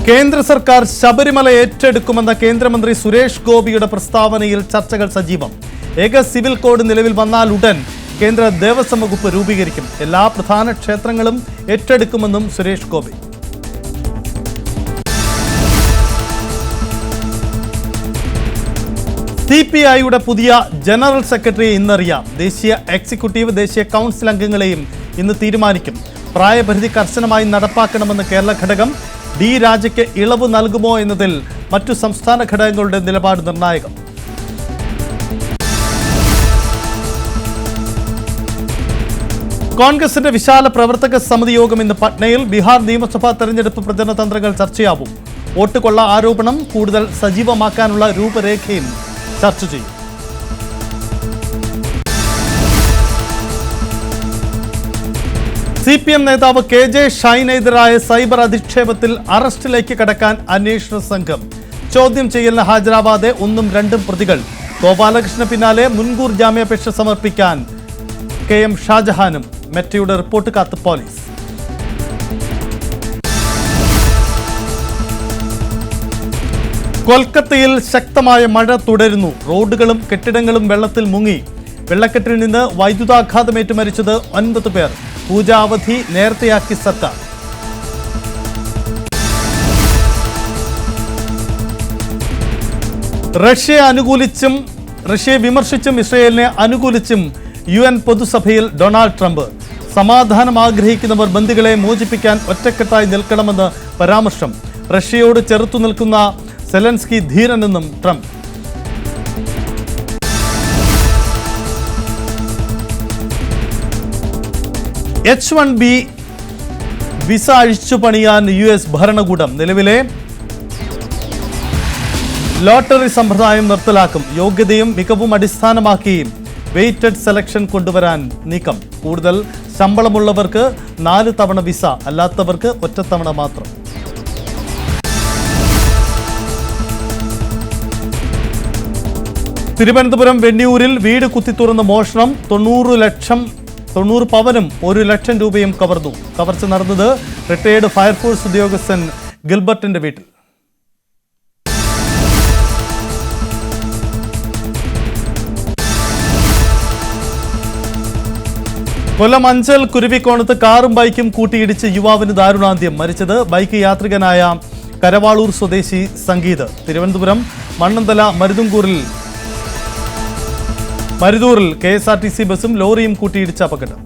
കേന്ദ്ര സർക്കാർ ശബരിമല ഏറ്റെടുക്കുമെന്ന കേന്ദ്രമന്ത്രി സുരേഷ് ഗോപിയുടെ പ്രസ്താവനയിൽ ചർച്ചകൾ സജീവം. ഏക സിവിൽ കോഡ് നിലവിൽ വന്നാൽ ഉടൻ കേന്ദ്ര ദേവസ്വം വകുപ്പ് രൂപീകരിക്കും. എല്ലാ പ്രധാന ക്ഷേത്രങ്ങളും ഏറ്റെടുക്കുമെന്നും സുരേഷ് ഗോപി. CPIയുടെ പുതിയ ജനറൽ സെക്രട്ടറിയെ ഇന്നറിയാം. ദേശീയ എക്സിക്യൂട്ടീവ്, ദേശീയ കൗൺസിൽ അംഗങ്ങളെയും ഇന്ന് തീരുമാനിക്കും. പ്രായപരിധി കർശനമായി നടപ്പാക്കണമെന്ന് കേരള ഘടകം. ഡി രാജയ്ക്ക് ഇളവ് നൽകുമോ എന്നതിൽ മറ്റു സംസ്ഥാന ഘടകങ്ങളുടെ നിലപാട് നിർണായകം. കോൺഗ്രസിന്റെ വിശാല പ്രവർത്തക സമിതി യോഗം ഇന്ന് പട്നയിൽ. ബീഹാർ നിയമസഭാ തെരഞ്ഞെടുപ്പ് പ്രചരണ തന്ത്രങ്ങൾ ചർച്ചയാവും. വോട്ട് കൊള്ള ആരോപണം കൂടുതൽ സജീവമാക്കാനുള്ള രൂപരേഖയും ചർച്ച ചെയ്യും. CPM നേതാവ് KJ ഷൈനെതിരായ സൈബർ അധിക്ഷേപത്തിൽ അറസ്റ്റിലേക്ക് കടക്കാൻ അന്വേഷണ സംഘം. ചോദ്യം ചെയ്യലിന് ഹാജരാവാതെ 1ഉം 2ഉം പ്രതികൾ. ഗോപാലകൃഷ്ണന് പിന്നാലെ മുൻകൂർ ജാമ്യാപേക്ഷ സമർപ്പിക്കാൻ KM ഷാജഹാനും. മെറ്റയുടെ റിപ്പോർട്ട് കാത്ത് പോലീസ്. കൊൽക്കത്തയിൽ ശക്തമായ മഴ തുടരുന്നു. റോഡുകളും കെട്ടിടങ്ങളും വെള്ളത്തിൽ മുങ്ങി. വെള്ളക്കെട്ടിൽ നിന്ന് വൈദ്യുതാഘാതമേറ്റ് മരിച്ചത് 9 പേർ. പൂജാ അവധി നേരത്തെയാക്കി സർക്കാർ. റഷ്യയെ വിമർശിച്ചും ഇസ്രയേലിനെ അനുകൂലിച്ചും UN പൊതുസഭയിൽ ഡൊണാൾഡ് ട്രംപ്. സമാധാനം ആഗ്രഹിക്കുന്നവർ ബന്ദികളെ മോചിപ്പിക്കാൻ ഒറ്റക്കെട്ടായി നിൽക്കണമെന്ന് പരാമർശം. റഷ്യയോട് ചെറുത്തു നിൽക്കുന്ന സെലൻസ്കി ധീരനെന്നും ട്രംപ്. H-1B വിസ അഴിച്ചുപണിയാൻ US ഭരണകൂടം. നിലവിലെ ലോട്ടറി സമ്പ്രദായം നിർത്തലാക്കും. യോഗ്യതയും മികവും അടിസ്ഥാനമാക്കി വെയ്റ്റഡ് സെലക്ഷൻ കൊണ്ടുവരാൻ നീക്കം. കൂടുതൽ ശമ്പളമുള്ളവർക്ക് 4 തവണ വിസ, അല്ലാത്തവർക്ക് ഒറ്റത്തവണ മാത്രം. തിരുവനന്തപുരം വെണ്ണിയൂരിൽ വീട് കുത്തിത്തുറന്ന് മോഷണം. 90 പവനും 1 ലക്ഷം രൂപയും കവർന്നു. കവർച്ച നടന്നത് റിട്ടയേർഡ് ഫയർഫോഴ്സ് ഉദ്യോഗസ്ഥൻ ഗിൽബർട്ടിന്റെ വീട്ടിൽ. കൊല്ലം അഞ്ചൽ കുരുവിക്കോണത്ത് കാറും ബൈക്കും കൂട്ടിയിടിച്ച് യുവാവിന് ദാരുണാന്ത്യം. മരിച്ചത് ബൈക്ക് യാത്രികനായ കരവാളൂർ സ്വദേശി സംഗീത്. തിരുവനന്തപുരം മണ്ണന്തല മരുതൂറിൽ KSRTC ബസും ലോറിയും കൂട്ടിയിടിച്ച അപകടം.